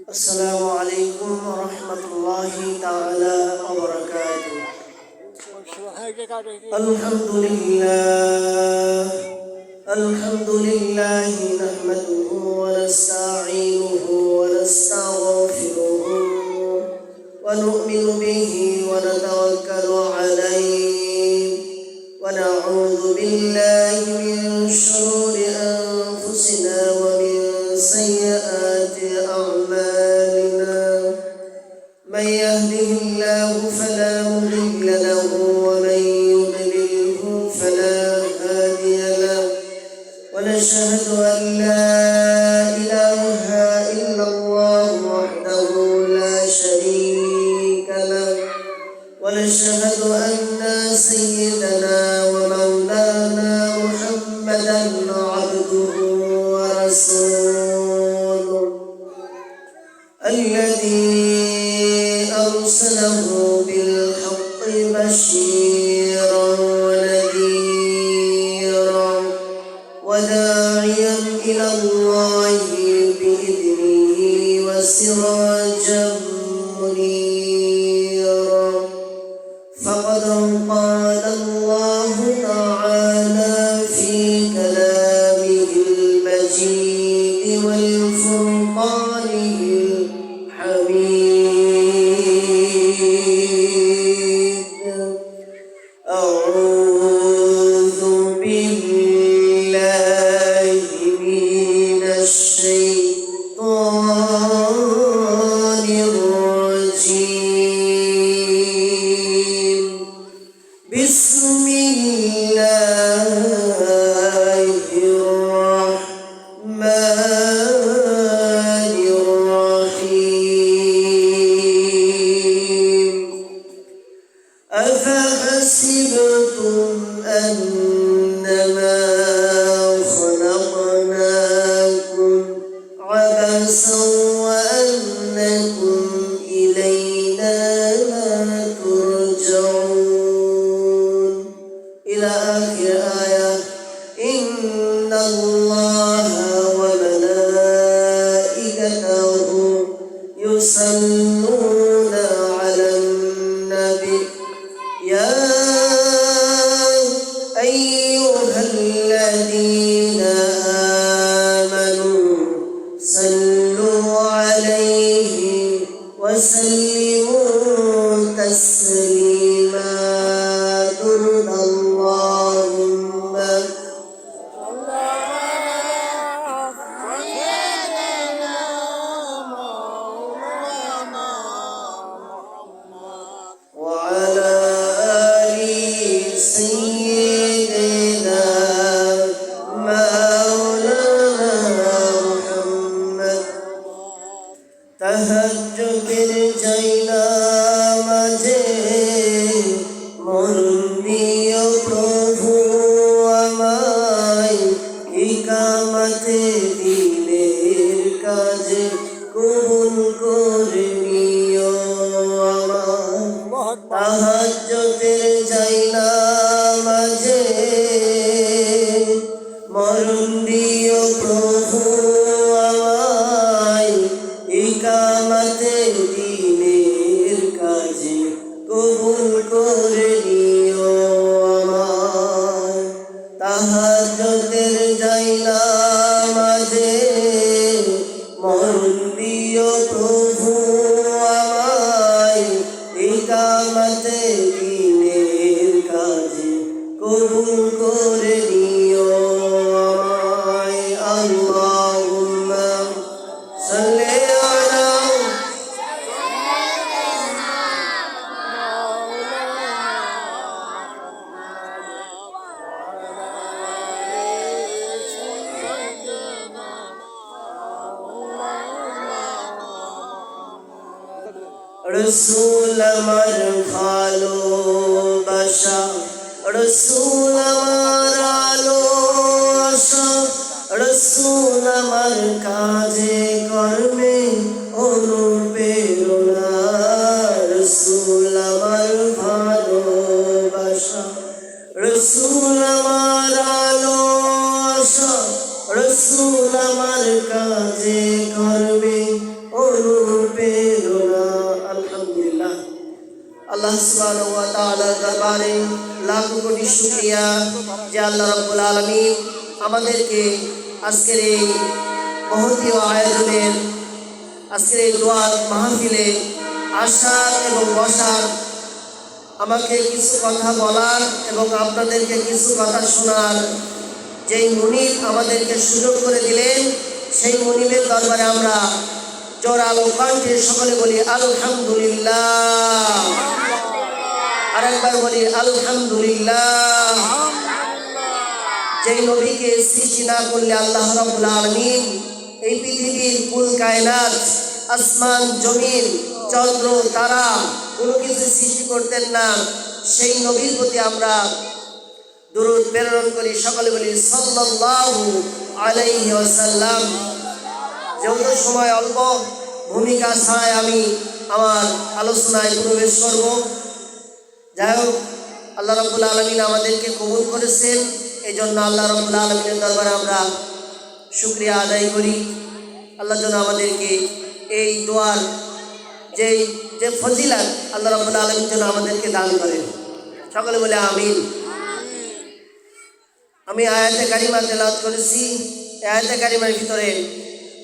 السلام عليكم ورحمة الله تعالى وبركاته. الحمد لله نحمده ونستعينه ونستغفره ونؤمن به ونتوكل عليه ونعوذ بالله من شرور أنفسنا ومن سيئات أعمالنا. من يهده الله فلا مضل له ومن يضلله فلا هادي له ونشهد أن لا إله إلا الله وحده لا شريك له ونشهد أن سيدنا ومولانا محمدا عبده ورسوله الذي أرسله بالحق بشيرا ونذيرا وداعيا إلى الله بإذنه وسراجا منيرا. فقد قال الله تعالى في كلامه المجيد والفرقانه الحميد. أعوذ بالله من الشيطان الرجيم. بسم الله الرحمن الرحيم. أفحسبتم أنما خلقناكم عبثا وأنكم إلينا لا ترجعون إلى آخر آية. إن الله وملائكته يصلون على النبي يا أيها الذين آمنوا صلوا عليه وسلموا تسليما. درد اللهم وعلى آل سيدنا مولانا محمد. তাহাজ্জুদের চাইনা মাঝে মন দিও প্রভু আমায়, ইকামতে দিনের কাজে কবুল করে নিও আমায়। তাহাজ্জুদের চাইনা মাঝে মরণ দিও প্রভু আমায়, ইকামতে দিনের কাজে কবুল করে নিও আমায়। তাহাজ্জুদের চাইনা মাঝে মরণ দিও প্রভু আমায়, ইকামতে দিনের কাজে কবুল করে নিও আমায়। আল্লাহুম্মা সাল্লি আলা রসুল আমার ভালোবাসা, রসুল আমার আলো আশা, রসুল আমার কাজে কর্মে অনুপ্রেরণা। রসুল আমার ভালোবাসা আশা রসুল আমার আলো আশা রসুল আমার কাজে করবে অনুপ্রেরণা। আলহামদুলিল্লাহ, আল্লাহ সুবহানাহু ওয়া তাআলার দরবারে লাখ কোটি শুকরিয়া যে আল্লাহ রাব্বুল আলামিন আমাদেরকে আজকের এই মহতীয় আয়োজনের, আজকের এই দোয়ার মাহফিলে আসার এবং বসার, আমাকে কিছু কথা বলার এবং আপনাদেরকে কিছু কথা শোনার যেই মুনিব আমাদেরকে সুযোগ করে দিলেন, সেই মুনিবের দরবারে আমরা জোরালো কণ্ঠে সকলে বলি আলহামদুলিল্লাহ। আরেকবার বলি আলহামদুলিল্লাহ। যেই নবীকে সৃষ্টি না করলে আল্লাহ রাব্বুল আলামিন এই পৃথিবীর কুল কায়নাত, আসমান জমিন, চন্দ্র তারা কোনো কিছু সৃষ্টি করতেন না, সেই নবীর প্রতি আমরা দুরূদ প্রেরণ করি। সকলে বলি সাল্লাল্লাহু আলাইহি ওয়াসাল্লাম। যেহেতু সময় অল্প, ভূমিকা ছাড়াই আমি আমার আলোচনায় প্রবেশ করব। যাই হোক, আল্লাহ রাব্বুল আলামিন আমাদেরকে কবুল করেছেন, এই জন্য আল্লাহ রাব্বুল আলামিনের দরবারে আমরা শুকরিয়া আদায় করি। আল্লাহ যেন আমাদেরকে এই দোয়ার যে ফজিলত আল্লাহ রাব্বুল আলামিন যেন আমাদেরকে দান করেন। সকলে বলে আমিন। আমি আয়াতে কারিমা তেলাওয়াত করেছি। এই আয়াতে কারিমার ভিতরে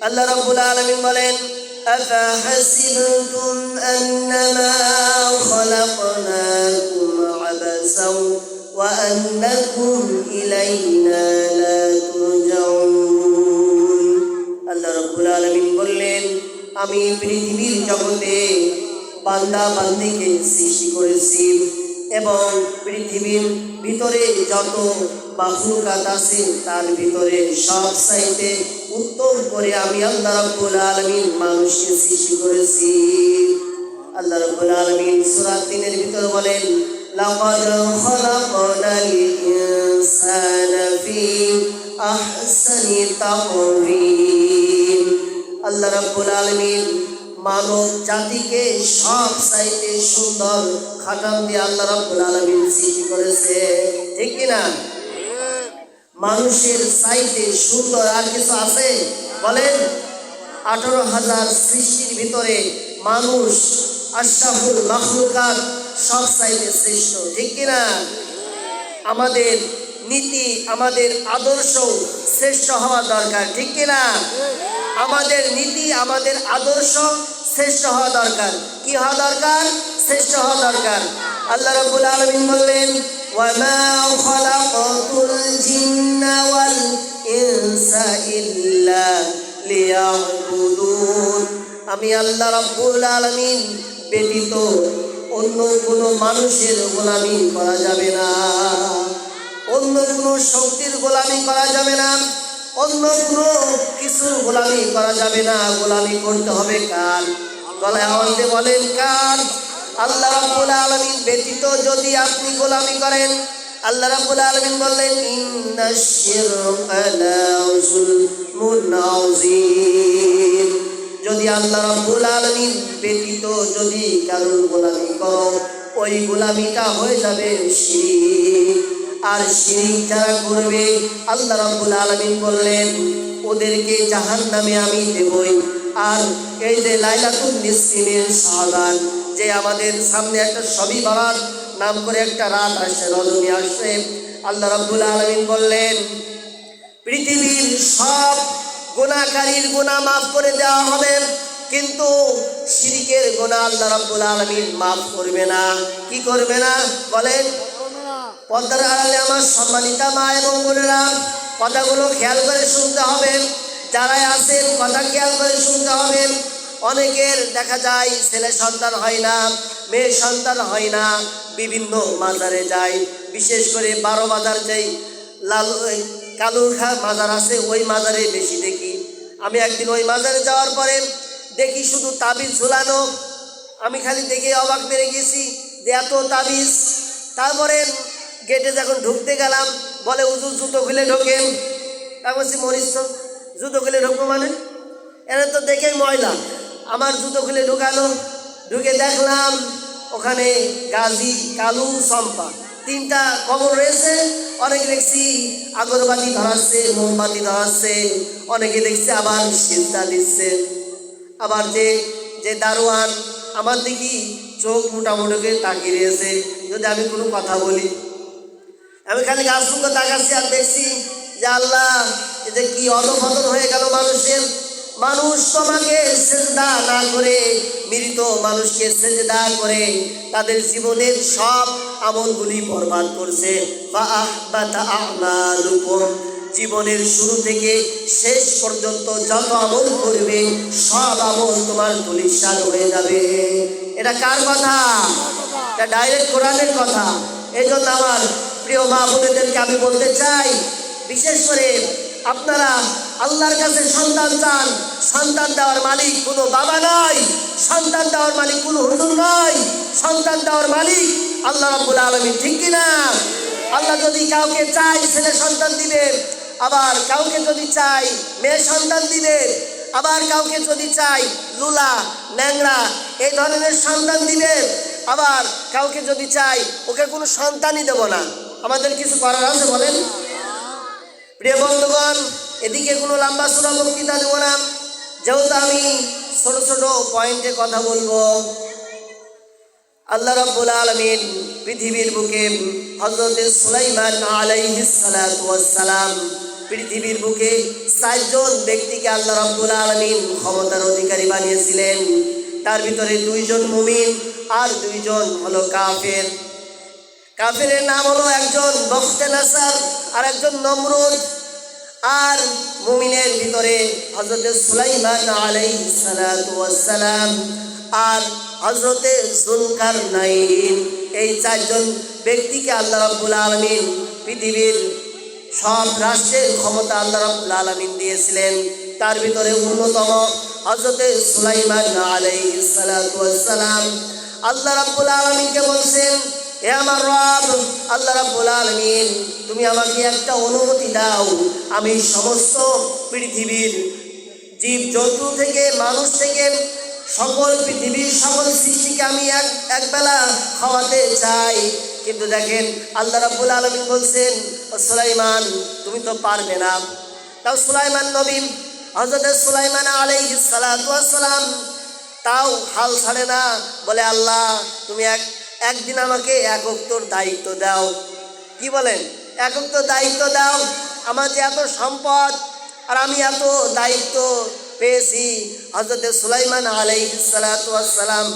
আল্লাহ রাব্বুল আলামিন বলেন, আফাহাসিবতুম আন্নামা খলাকনাকুম আবাসাও ওয়া আন্নাকুম ইলাইনা লা তুরজাউন। আল্লাহ রাব্বুল আলামিন বললেন, আমি পৃথিবীর জগতে বান্দা বান্দিকে সৃষ্টি করেছি এবং পৃথিবীর ভিতরে যত মাখলুকাত আছে তার ভিতরে সব চাইতে উত্তম করে আমি আল্লাহ রাব্বুল আলামিন মানুষকে সৃষ্টি করেছি। আল্লাহ রাব্বুল আলামিন সূরা ৩ এর ভিতরে বলেন, লাকাদ খালাকনাল ইনসানা ফি আহসানি তাকওয়িম। আল্লাহ রাব্বুল আলামিন মানব জাতিকে সব চাইতে সুন্দর খাটান দিয়ে আল্লাহ রাব্বুল আলামিন সৃষ্টি করেছে। ঠিক কিনা? মানুষের চাইতে সুন্দর আর কিছু আছে? বলেন। 18,000 সৃষ্টির ভিতরে মানুষ আশরাফুল মাখলুকাত, সব চাইতে শ্রেষ্ঠ। ঠিক কিনা? আমাদের নীতি, আমাদের আদর্শ শ্রেষ্ঠ হওয়া দরকার। ঠিক কিনা? আমাদের নীতি, আমাদের আদর্শ শ্রেষ্ঠ হওয়া দরকার। কি হওয়া দরকার? শ্রেষ্ঠ হওয়া দরকার। আল্লাহ রাব্বুল আলামিন বললেন, ওয়ামা খালাকাতুল জিন্না ওয়াল ইনসা ইল্লা লিয়াবুদুন। আমি আল্লাহ রাব্বুল আলামিন ব্যতীত অন্য কোনো মানুষের গোলামি করা যাবে না, অন্য কোনো শক্তির গোলামি করা যাবে না, অন্য কোনো কিছুর গোলামি করা যাবে না। গোলামি করতে হবে কার? গলায় আওয়াজ দিয়ে বলেন, কার? আল্লাহ রাব্বুল আলামিন ব্যতীত যদি আপনি গোলামি করেন, আল্লাহ রাব্বুল আলামিন বললেন, ইন্নাশ শিরকা লা যুলমুন আযীম। যদি আল্লাহ রাব্বুল আলামিন ব্যতীত যদি কারোর গোলামি করো, ওই গোলামিটা হয়ে যাবে শিরক। আর শিরক যারা করবে, আল্লাহ রাব্বুল আলামিন বললেন, ওদেরকে জাহান্নামে আমি দেবই। আর এই যে লাইলাতুল নিসফিনের শাবান, যে আমাদের সামনে একটা শবে বরাত নাম করে একটা রাত আসছে, রজনী আসছে, আল্লাহ রাব্বুল আলামিন বললেন, পৃথিবীর সব গুনাহকারীর গুনাহ মাফ করে দেওয়া হবে, কিন্তু শিরকের গুনাহ আল্লাহ রাব্বুল আলামিন মাফ করবে না। কি করবে না? বলেন। পর্দার আড়ালে আমার সম্মানিতা মা এবং বোনেরা, কথাগুলো খেয়াল করে শুনতে হবে। যারাই আছেন কথা খেয়াল করে শুনতে হবে। অনেকের দেখা যায় ছেলে সন্তান হয় না, মেয়ে সন্তান হয় না, বিভিন্ন মাজারে যায়। বিশেষ করে 12 বাজার যেই কালুরঘা মাজার আছে, ওই মাজারে বেশি দেখি। আমি একদিন ওই মাজারে যাওয়ার পরে দেখি শুধু তাবিজ ঝুলানো। আমি খালি দেখে অবাক বেড়ে গেছি যে এত তাবিজ। তারপরে গেটে যখন ঢুকতে গেলাম, বলে হুজুর জুতো খুলে ঢোকেন। তা বলছি, মরিস তো, জুতো খুলে ঢুকবো মানে? এরা তো দেখে ময়লা। আমার জুতো খুলে ঢুকালো। ঢুকে দেখলাম ওখানে গাজী, কালু, চম্পা তিনটা কবর রয়েছে। অনেকে দেখছি আগরবাতি ধরাচ্ছে, মোমবাতি ধরাচ্ছে, অনেকে দেখছি আবার সিজদা দিচ্ছে। আবার যে যে দারোয়ান আমার দিকে চোখ মোটামুটি তাকিয়ে রয়েছে, যদি আমি কোনো কথা বলি, আমি খালি গাছ ফুকে তাকাচ্ছি আর দেখছি যে আল্লাহ, এ যে কি অধপতন হয়ে গেল মানুষের। মানুষ তোমাকে সেজদা না করে, মৃত মানুষকে সেজদা করে তাদের জীবনের সব আমলগুলি বরবাদ করছে। ফাআহবাতা আমালুকুম, জীবনের শুরু থেকে শেষ পর্যন্ত যত আমল করবে সব আমল তোমার ধূলিসাৎ হয়ে যাবে। এটা কার কথা? এটা ডাইরেক্ট কোরআনের কথা। এই জন্য আমার প্রিয় মা বোনেদেরকে আমি বলতে চাই, বিশেষ করে আপনারা আল্লাহর কাছে সন্তান চান। সন্তান দেওয়ার মালিক কোনো বাবা নয়, সন্তান দেওয়ার মালিক কোনো হুজুর নয়, সন্তান দেওয়ার মালিক আল্লাহ রাব্বুল আলামিন, ঠিক কিনা? আল্লাহ যদি কাউকে চাই ছেলে সন্তান দিবে, আবার কাউকে যদি চাই মেয়ে সন্তান দিবে, আবার কাউকে যদি চাই লুলা ন্যাংরা এই ধরনের সন্তান দিবে, আবার কাউকে যদি চাই ওকে কোনো সন্তানই দেব না। আমাদের কিছু করার আছে বলেন? প্রিয় বন্ধুগণ, এদিকে কোনো লম্বা চূড়া বক্তৃতা দেব না, যেহেতু আমি ছোট ছোট পয়েন্টে কথা বলবো। আল্লাহ রাব্বুল আলামিন পৃথিবীর বুকে হযরত সুলাইমান আলাইহিস সালাতু ওয়াস সালাম, পৃথিবীর বুকে 4 জন ব্যক্তিকে আল্লাহ রাব্বুল আলামিন ক্ষমতার অধিকারী বানিয়েছিলেন। তার ভিতরে 2 জন মুমিন আর 2 জন হলো কাফের। কাফেরের নাম হলো একজন বখতে নাসার আর একজন নমরুদ। আর মুমিনের ভিতরে হযরত সুলাইমান আলাইহিস সালাতু ওয়াস সালাম আর হযরত যুলকারনাইন, এই 4 জন ব্যক্তিকে আল্লাহ রাব্বুল আলামিন পৃথিবীর সব রাষ্ট্রের ক্ষমতা আল্লাহ রাব্বুল আলামিন দিয়েছিলেন। তার ভিতরে অন্যতম হযরত সুলাইমান আলাইহিস সালাতু ওয়াস সালাম। আল্লাহ রাব্বুল আলামিনকে বলছেন, হে আমার রব আল্লাহ রাব্বুল আলামিন, তুমি আমাকে একটা অনুমতি দাও, আমি সমস্ত পৃথিবীর জীব জন্তু থেকে মানুষ থেকে সকল পৃথিবীর সকল সৃষ্টিকে আমি এক বেলা খাওয়াতে চাই। কিন্তু দেখেন আল্লাহ রাব্বুল আলামিন বলছেন, ও সুলাইমান তুমি তো পারবে না। তাও সুলাইমান নবী হযরত সুলাইমান আলাইহিস সালাতু ওয়াস সালাম তাও হাল ছাড়ে না, বলে আল্লাহ তুমি একদিন আমাকে এক ওয়াক্তর দায়িত্ব দাও। কি বলেন? এক ওয়াক্তর দায়িত্ব দাও। আমার যে এত সম্পদ আর আমি এত দায়িত্ব পেয়েছি। হযরত সুলাইমান আলাইহিস সালাতু ওয়াস সালাম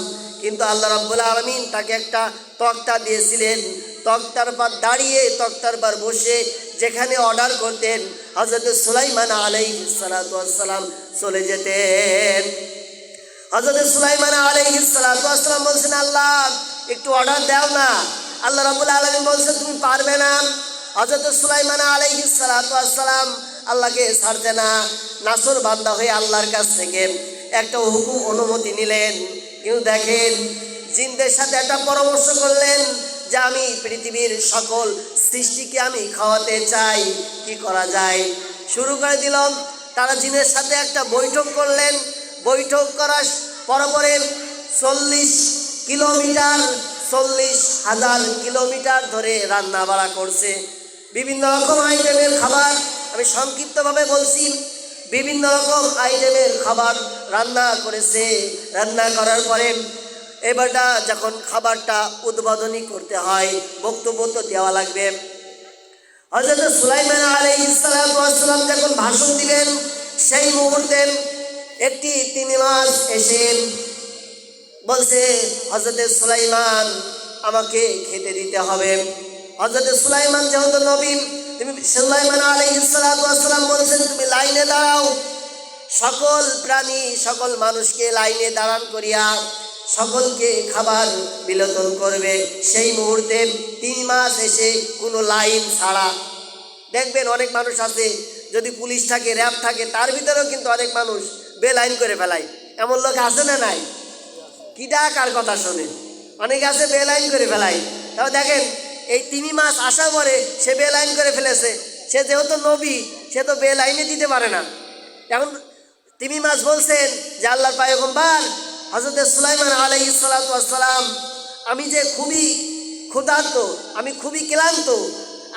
কিন্তু আল্লাহ রাব্বুল আলামিন তাকে একটা তক্তা দিয়েছিলেন। তক্তার পর দাঁড়িয়ে, তক্তার পর বসে যেখানে অর্ডার করতেন হযরত সুলাইমান আলাইহিস সালাতু ওয়াস সালাম চলে যেতেন। হযরত সুলাইমান আলাইহিস সালাতু ওয়াস সালাম বলছেন, আল্লাহ একটু অর্ডার দাও না। আল্লাহ রাব্বুল আলামিন বলছেন তুমি পারবে না। হযরত সুলাইমান আলাইহিস সালাতু ওয়াস সালাম আল্লাহকে ছাড়তে না, নাসর বান্দা হয়ে আল্লাহর কাছ থেকে একটা হুকুম অনুমতি নিলেন। কিন্তু দেখেন জিনদের সাথে একটা পরামর্শ করলেন যে আমি পৃথিবীর সকল সৃষ্টিকে আমি খাওয়াতে চাই, কি করা যায়? শুরু করে দিলাম। তারা জিনের সাথে একটা বৈঠক করলেন। বৈঠক করার পরে 40,000 কিলোমিটার ধরে রান্না বাড়া করছে। বিভিন্ন রকম আইটেমের খাবার, আমি সংক্ষিপ্তভাবে বলছি, বিভিন্ন রকম আইটেমের খাবার রান্না করেছে। রান্না করার পরে এবারটা যখন খাবারটা উদ্বোধনী করতে হয়, বক্তব্য তো দেওয়া লাগবে। হযরত সুলাইমান আলাইহিস সালাতু ওয়াস সালাম যখন ভাষণ দিবেন, সেই মুহূর্তে একটি তিমি মাছ এসে বলছে, হযরত সুলাইমান আমাকে খেতে দিতে হবে। হযরত সুলাইমান যেহেতু নবী, তুমি সুলাইমান আলাইহিস সালাতু ওয়াস সালাম বলছেন তুমি লাইনে দাঁড়াও, সকল প্রাণী সকল মানুষকে লাইনে দাঁড়ান করিয়া সকলকে খাবার বিতরণ করবে। সেই মুহূর্তে 3 মাস এসে কোনো লাইন ছাড়া, দেখবেন অনেক মানুষ আছে, যদি পুলিশ থাকে র্যাব থাকে তার ভিতরেও কিন্তু অনেক মানুষ বেলাইন করে ফেলায়। এমন লোক আছে না নাই? কি ডাকার কথা শোনে, অনেক আছে বেলাইন করে ফেলায়। তাও দেখেন এই 3 মাস আসার পরে সে বেলাইন করে ফেলেছে। সে যেহেতু নবী, সে তো বেলাইনে দিতে পারে না। এখন 3 মাস বলছেন যে আল্লাহর পয়গম্বর হযরত সুলাইমান আলাইহিস সালাতু ওয়াস সালাম, আমি যে ক্ষুধার্ত, আমি খুবই ক্লান্ত,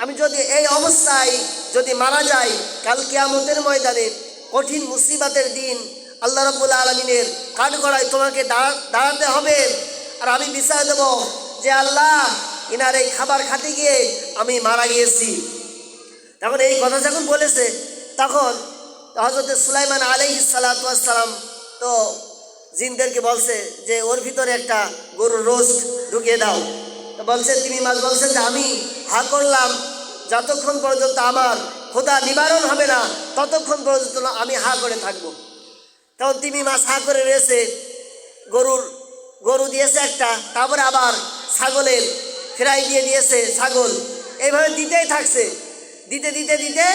আমি যদি এই অবস্থায় যদি মারা যাই, কাল কিয়ামতের ময়দানে কঠিন মুসিবতের দিন আল্লাহ রাব্বুল আলামিনের কাঠগড়ায় তোমাকে দাঁড়াতে হবে, আর আমি বিচার দেব যে আল্লাহ ইনার এই খাবার খাতে গিয়ে আমি মারা গিয়েছি। তখন এই কথা যখন বলেছে, তখন হযরত সুলাইমান আলাইহিস সালাতু ওয়াস সালাম তো জিনদেরকে বলছে যে ওর ভিতরে একটা গরুর রোস্ট ঢুকিয়ে দাও। তো বলছে তিমি মাছ বলছে যে আমি হা করলাম, যতক্ষণ পর্যন্ত আমার ক্ষুধা নিবারণ হবে না ততক্ষণ পর্যন্ত আমি হা করে থাকবো। তখন তিমি মাছ হা করে রয়েছে, গরু দিয়েছে একটা, তারপরে আবার ছাগলের ফ্রাই দিয়ে দিয়েছে ছাগল, এইভাবে দিতেই থাকছে। দিতে দিতে দিতে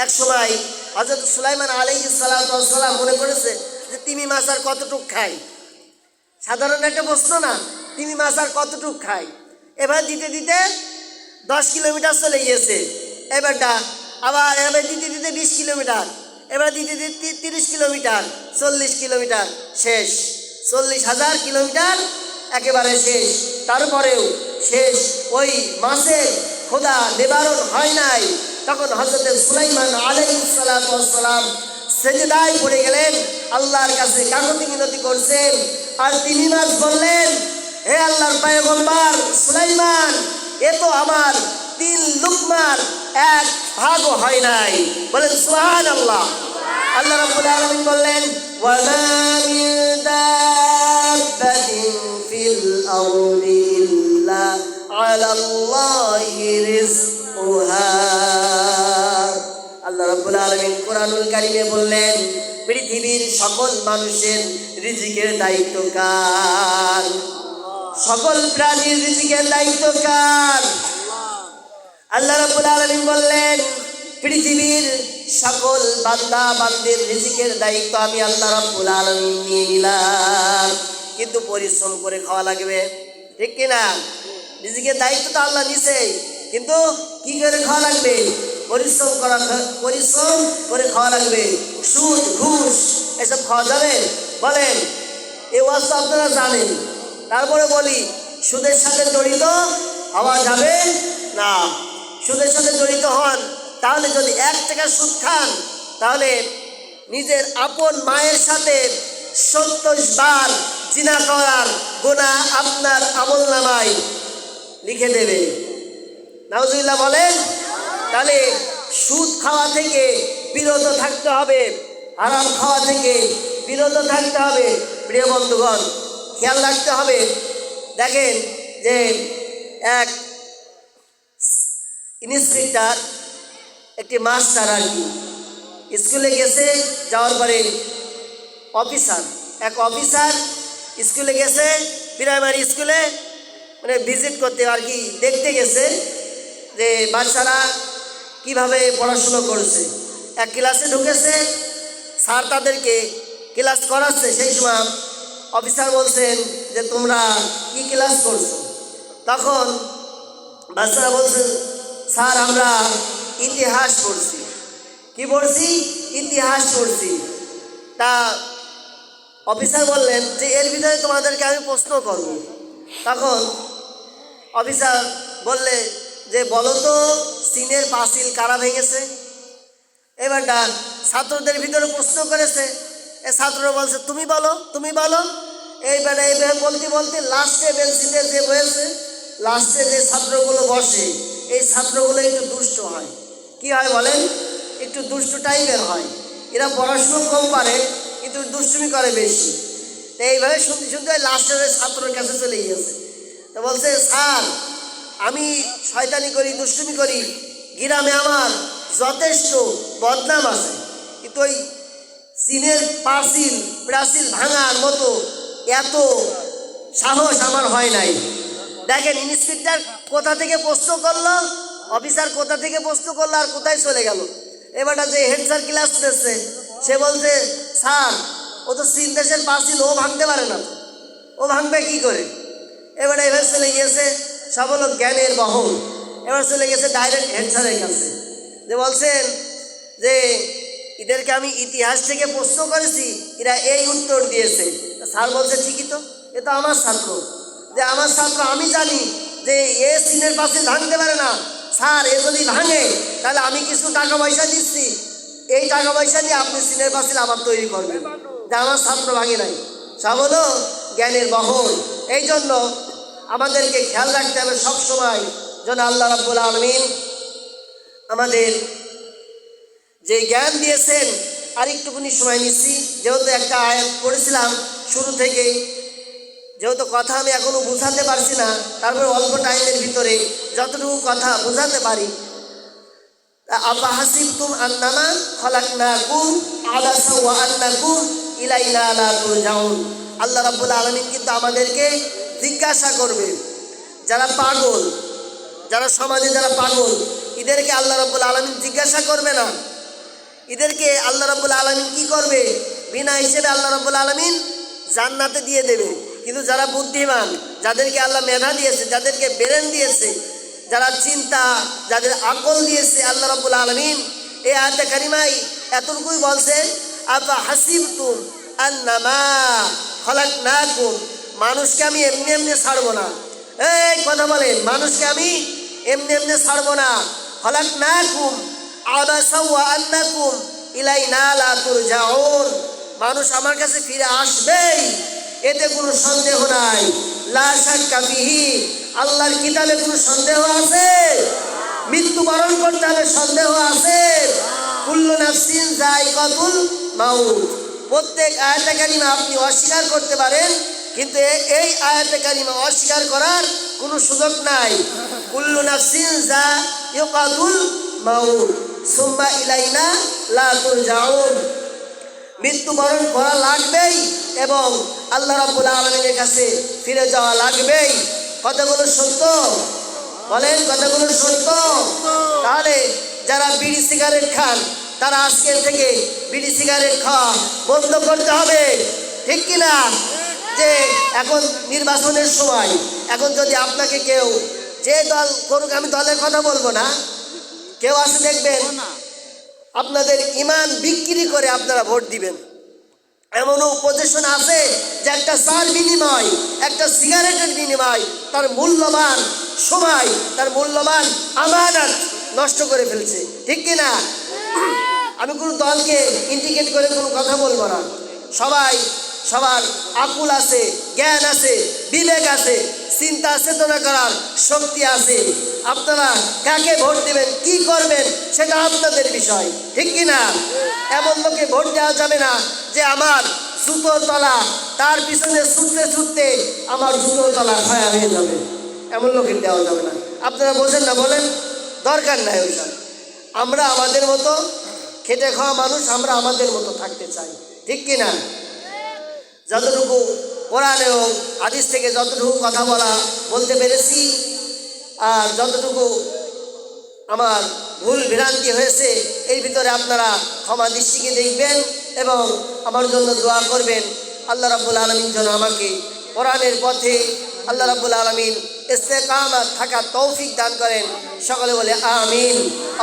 এক সময় হযরত সুলাইমান আলাইহিস সালাতু ওয়াস সালাম মনে করেছে যে তিমি মাছ আর কতটুক খায়, সাধারণ একটা প্রশ্ন না, তিমি মাছ আর কতটুক খায়। এবার দিতে দিতে 10 কিলোমিটার চলে গিয়েছে, এবারটা আবার এবার দিতে দিতে 20 কিলোমিটার, এবার দিতে দিতে 30 কিলোমিটার, 40 কিলোমিটার, শেষ 40,000 কিলোমিটার একেবারে শেষ। তারপরেও শেষ ওই মাছের ক্ষুধা নিবারণ হয় নাই। তখন হযরত সুলাইমান আলাইহিস সালাতু ওয়াস সালাম সেজদায় পড়ে গেলেন, আল্লাহর কাছে কাকুতি মিনতি করছেন। আর তিনি মাছ বললেন, হে আল্লাহর পয়গম্বর সুলাইমান, এ তো আমার 3 লুকমার 1 ভাগও হয় নাই। বলেন সুবহানাল্লাহ। আল্লাহ রাব্বুল আলামিন বললেন, ওয়া মা মিন দাব্বাতিন ফিল আরদি ইল্লা আলাল্লাহি রিজকুহা। আল্লাহ রাব্বুল আলামিন কোরআনুল কারীমে বললেন, পৃথিবীর সকল মানুষের রিজিকের দায়িত্ব কার? সকল প্রাণীর রিজিকের দায়িত্ব কার? আল্লাহ রাব্বুল আলামিন বললেন, পৃথিবীর সকল বান্দা বান্দির রিজিকের দায়িত্ব আমি আল্লাহ রাব্বুল আলামিন নিয়ে নিলাম, কিন্তু পরিশ্রম করে খাওয়া লাগবে, ঠিক কিনা? রিজিকের দায়িত্ব তো আল্লাহ নিছে, কিন্তু কি করে খাওয়া লাগবে? পরিশ্রম করে খাওয়া লাগবে। সুদ ঘুষ এসব খাওয়া যাবে? বলেন, এই ওয়াজ তো আপনারা জানেন, তারপরে বলি সুদের সাথে জড়িত হওয়া যাবে না। সুদের সাথে জড়িত হন, তাহলে যদি 1 টাকা সুদ খান, তাহলে নিজের আপন মায়ের সাথে 70 বার জিনা করার গুনাহ আপনার আমলনামায় লিখে দেবে। নাউজুবিল্লাহ বলেন। তাহলে সুদ খাওয়া থেকে বিরত থাকতে হবে, হারাম খাওয়া থেকে বিরত থাকতে হবে। প্রিয় বন্ধুগণ, খেয়াল রাখতে হবে। দেখেন যে এক ইন্সপেক্টর, একটি মাস্টার আর কি, স্কুলে গেছে, যাওয়ার পরে এক অফিসার স্কুলে গেছে, প্রাইমারি স্কুলে মানে ভিজিট করতে আর কি, দেখতে গেছে যে বাচ্চারা কিভাবে পড়াশুনো করছে। এক ক্লাসে ঢুকেছে, স্যার তাদেরকে ক্লাস করাচ্ছে। সেই সময় অফিসার বলছেন যে তোমরা কি ক্লাস করছো? তখন বাচ্চারা বলছে, স্যার আমরা ইতিহাস পড়ছি। কি পড়ছি? ইতিহাস পড়ছি। তা অফিসার বললেন যে এর ভিতরে তোমাদেরকে আমি প্রশ্ন করব। তখন অফিসার বললে যে বলো তো চীনের পাঁচিল কারা ভেঙেছে? এবারটা ছাত্রদের ভিতরে প্রশ্ন করেছে, এ ছাত্ররা বলছে তুমি বলো, তুমি বলো। এইবারে বলতে বলতে লাস্টে বেঞ্চিতে যে বসেছে, লাস্টে যে ছাত্রগুলো বসে, এই ছাত্রগুলো একটু দুষ্ট হয়। কি হয় বলেন? একটু দুষ্ট টাইপের হয়। এরা পড়াশুনো কম পারে কিন্তু দুষ্টুমি করে বেশি। তো এইভাবে শুনতে শুনতে লাস্টের ছাত্রের কাছে চলে গিয়েছে। তো বলছে, স্যার আমি শয়তানি করি, দুষ্টুমি করি, গ্রামে আমার যথেষ্ট বদনাম আছে, কিন্তু ওই চীনের প্রাচীল ভাঙার মতো এত সাহস আমার হয় নাই। দেখেন ইন্সপেক্টর কোথা থেকে প্রশ্ন করলো, অফিসার কোথা থেকে প্রশ্ন করলো, আর কোথায় চলে গেল। এবারটা যে হেড স্যার ক্লাস নিচ্ছে, সে বলছে, স্যার ও তো চীন দেশের পাঁচিল, ও ভাঙতে পারে না, ও ভাঙবে কি করে? এবারে এবার চলে গিয়েছে, সব হলো জ্ঞানের বহন। এবার চলে গেছে ডাইরেক্ট হেড স্যারের কাছে, যে বলছেন যে এদেরকে আমি ইতিহাস থেকে প্রশ্ন করেছি, এরা এই উত্তর দিয়েছে। স্যার বলছে ঠিকই তো, এ তো আমার ছাত্র, যে আমার ছাত্র, আমি জানি যে এ সিনের পাশে ভাঙতে পারে না, স্যার এ যদি ভাঙে তাহলে আমি কিছু টাকা পয়সা দিচ্ছি, এই টাকা পয়সা দিয়ে আপনি সিনের পাশে আবার তৈরি করবেন, যে আমার ছাত্র ভাঙে নাই। সব হলো জ্ঞানের বহন। এই জন্য আমাদেরকে খেয়াল রাখতে হবে সবসময় যেন আল্লাহ রাব্বুল আলামিন আমাদের যে জ্ঞান দিয়েছেন। আর একটুখানি সময় নিচ্ছি, যেহেতু একটা আয়াত পড়েছিলাম শুরু থেকেই, যেহেতু কথা আমি এখনো বোঝাতে পারছি না, তারপরে অল্প টাইমের ভিতরে যতটুকু কথা বোঝাতে পারি। আফা হাসিবতুম আন্নামা খালাকনাকুম আবাসা ওয়া আন্নাকুম ইলাইনা লা তুরজাউন। আল্লাহ রাব্বুল আলামিন কিন্তু আমাদেরকে জিজ্ঞাসা করবে, যারা পাগল, যারা সমাজে যারা পাগল, এদেরকে আল্লাহ রাব্বুল আলামিন জিজ্ঞাসা করবে না। এদেরকে আল্লাহ রাব্বুল আলামিন কি করবে? বিনা হিসেবে আল্লাহ রাব্বুল আলামিন জান্নাতে দিয়ে দেবে। কিন্তু যারা বুদ্ধিমান, যাদেরকে আল্লাহ মেধা দিয়েছে, যাদেরকে ব্রেন দিয়েছে, যারা চিন্তা, যাদের আকল দিয়েছে আল্লাহ রাব্বুল আলামিন, এই আয়াতে কারিমায় এতটুকুই বলছে, আফা হাসিবতুম আন্নামা খালাকনাকুম, মানুষকে আমি এমনি এমনি ছাড়বো না। এই কথা বলেন, মানুষকে আমি এমনি এমনি ছাড়বো না। খালাকনাকুম আবাসা ওয়া আন্নাকুম ইলাইনা লা তুরজাউন, মানুষ আমার কাছে ফিরে আসবেই, এতে কোনো সন্দেহ নাই। লা শাক্কা ফিহি, আল্লাহর কিতাবে কোনো সন্দেহ আছে? মৃত্যুবরণ করতে হবে, সন্দেহ আছে? কুল্লু নাফসিন যায়িকাতুল মাউত। প্রত্যেক আয়াতে কারিমা আপনি অস্বীকার করতে পারেন, কিন্তু এই আয়াতে কারিমা অস্বীকার করার কোনো সুযোগ নাই। কুল্লু নাফসিন যায়িকাতুল মাউত সুম্মা ইলাইনা লা তুরজাউন, মৃত্যুবরণ করা লাগবেই এবং আল্লাহ রাব্বুল আলামিনের কাছে ফিরে যাওয়া লাগবেই। কথাগুলো সত্য? বলেন, কথাগুলো সত্য? তাহলে যারা বিড়ি সিগারেট খান, তারা আজকের থেকে বিড়ি সিগারেট খাওয়া বন্ধ করতে হবে, ঠিক কিনা? যে এখন নির্বাচনের সময়, এখন যদি আপনাকে কেউ, যে দল করুক, আমি দলের কথা বলবো না, কেউ আসে দেখবেন আপনাদের ইমান বিক্রি করে আপনারা ভোট দিবেন। এমনও পজিশন আছে যে একটা চার বিনিময়, একটা সিগারেটের বিনিময় তার মূল্যবান সময়, তার মূল্যবান আমানত নষ্ট করে ফেলছে, ঠিক কিনা? আমি কোনো দলকে ইন্ডিকেট করে কোনো কথা বলবো না। সবার আকুল আছে, জ্ঞান আছে, বিবেক আছে, চিন্তা চেতনা করার শক্তি আছে। আপনারা কাকে ভোট দেবেন, কি করবেন, সেটা আপনাদের বিষয়, ঠিক কিনা? এমন লোকে ভোট দেওয়া যাবে না যে আমার জুতোর তলা, তার পিছনে ছুটতে ছুটতে আমার জুতোর তলা ছায়া হয়ে যাবে, এমন লোকে দেওয়া যাবে না। আপনারা বোঝেন না? বলেন, দরকার নাই ওইসব। আমরা আমাদের মতো খেটে খাওয়া মানুষ, আমরা আমাদের মতো থাকতে চাই, ঠিক কিনা? যতটুকু কোরআনে ও হাদিস থেকে যতটুকু কথা বলতে পেরেছি, আর যতটুকু আমার ভুল ভ্রান্তি হয়েছে, এর ভিতরে আপনারা ক্ষমা দৃষ্টিকে দেখবেন এবং আমার জন্য দোয়া করবেন। আল্লাহ রাব্বুল আলামিন যেন আমাকে কোরআনের পথে, আল্লাহ রাব্বুল আলামিন ইস্তেকামাত থাকার তৌফিক দান করেন। সকলে বলে আমিন,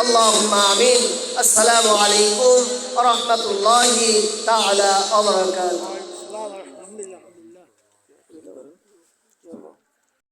আল্লাহুম্মা আমিন। আসসালামু আলাইকুম ওয়া রাহমাতুল্লাহি তাআলা ওয়া বারাকাতুহু।